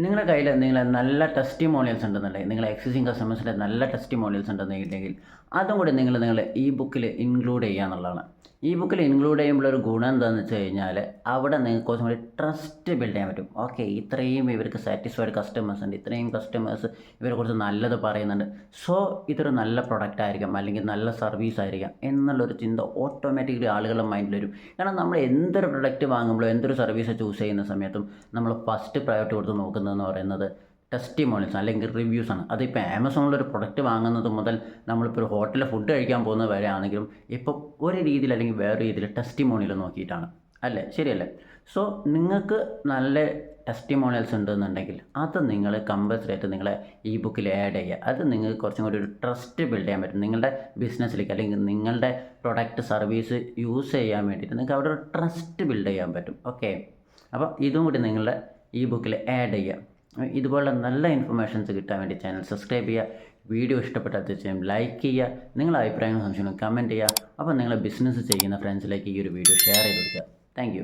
നിങ്ങളുടെ കയ്യിൽ എന്തെങ്കിലും നല്ല ടെസ്റ്റിമോണിയൽസ് ഉണ്ടെന്നുണ്ടെങ്കിൽ, നിങ്ങളുടെ എക്സിസ്റ്റിംഗ് കസ്റ്റമേഴ്സിൻ്റെ നല്ല ടെസ്റ്റിമോണിയൽസ് ഉണ്ടെന്നുണ്ടെങ്കിൽ അതും കൂടി നിങ്ങളുടെ ഇ ബുക്കിൽ ഇൻക്ലൂഡ് ചെയ്യുക എന്നുള്ളതാണ്. ഇ ബുക്കിൽ ഇൻക്ലൂഡ് ചെയ്യുമ്പോൾ ഒരു ഗുണം എന്താണെന്ന് വെച്ച് കഴിഞ്ഞാൽ അവിടെ നിങ്ങൾക്ക് കുറച്ചും കൂടി ട്രസ്റ്റ് ബിൽഡ് ചെയ്യാൻ പറ്റും. ഓക്കെ, ഇത്രയും ഇവർക്ക് സാറ്റിസ്ഫൈഡ് കസ്റ്റമേഴ്സ് ഉണ്ട്, ഇത്രയും കസ്റ്റമേഴ്സ് ഇവരെക്കുറിച്ച് നല്ലത് പറയുന്നുണ്ട്, സോ ഇതൊരു നല്ല പ്രൊഡക്റ്റ് ആയിരിക്കാം അല്ലെങ്കിൽ നല്ല സർവീസ് ആയിരിക്കാം എന്നുള്ളൊരു ചിന്ത ഓട്ടോമാറ്റിക്കലി ആളുകളുടെ മൈൻഡിൽ വരും. കാരണം നമ്മൾ എന്തൊരു പ്രൊഡക്റ്റ് വാങ്ങുമ്പോഴും എന്തൊരു സർവീസ് ചൂസ് ചെയ്യുന്ന സമയത്തും നമ്മൾ ഫസ്റ്റ് പ്രയോറിറ്റി കൊടുത്ത് നോക്കുന്നതെന്ന് പറയുന്നത് ടെസ്റ്റിമോണിയൽസ് അല്ലെങ്കിൽ റിവ്യൂസ് ആണ്. അതിപ്പോൾ ആമസോണിലൊരു പ്രൊഡക്റ്റ് വാങ്ങുന്നത് മുതൽ നമ്മളിപ്പോൾ ഒരു ഹോട്ടലിൽ ഫുഡ് കഴിക്കാൻ പോകുന്നത് വരെ ആണെങ്കിലും ഇപ്പോൾ ഒരു രീതിയിൽ അല്ലെങ്കിൽ വേറെ രീതിയിൽ ടെസ്റ്റിമോണിയൽ നോക്കിയിട്ടാണ്, അല്ലേ? ശരിയല്ലേ? സോ നിങ്ങൾക്ക് നല്ല ടെസ്റ്റിമോണിയൽസ് ഉണ്ടെന്നുണ്ടെങ്കിൽ അത് നിങ്ങൾ കമ്പൽസറി ആയിട്ട് നിങ്ങളെ ഇ ബുക്കിൽ ആഡ് ചെയ്യുക. അത് നിങ്ങൾക്ക് കുറച്ചും കൂടി ഒരു ട്രസ്റ്റ് ബിൽഡ് ചെയ്യാൻ പറ്റും നിങ്ങളുടെ ബിസിനസ്സിലേക്ക്, അല്ലെങ്കിൽ നിങ്ങളുടെ പ്രൊഡക്റ്റ് സർവീസ് യൂസ് ചെയ്യാൻ വേണ്ടിയിട്ട് നിങ്ങൾക്ക് അവിടെ ഒരു ട്രസ്റ്റ് ബിൽഡ് ചെയ്യാൻ പറ്റും. ഓക്കെ, അപ്പോൾ ഇതും കൂടി നിങ്ങളുടെ ഇ ബുക്കിൽ ആഡ് ചെയ്യുക. ഇതുപോലുള്ള നല്ല ഇൻഫർമേഷൻസ് കിട്ടാൻ വേണ്ടി ചാനൽ സബ്സ്ക്രൈബ് ചെയ്യുക. വീഡിയോ ഇഷ്ടപ്പെട്ടാൽ തീർച്ചയായും ലൈക്ക് ചെയ്യുക. നിങ്ങളുടെ അഭിപ്രായങ്ങളും സംശയങ്ങളും കമൻറ്റ് ചെയ്യുക. അപ്പോൾ നിങ്ങളെ ബിസിനസ് ചെയ്യുന്ന ഫ്രണ്ട്സിലേക്ക് ഈ ഒരു വീഡിയോ ഷെയർ ചെയ്ത് കൊടുക്കുക. താങ്ക്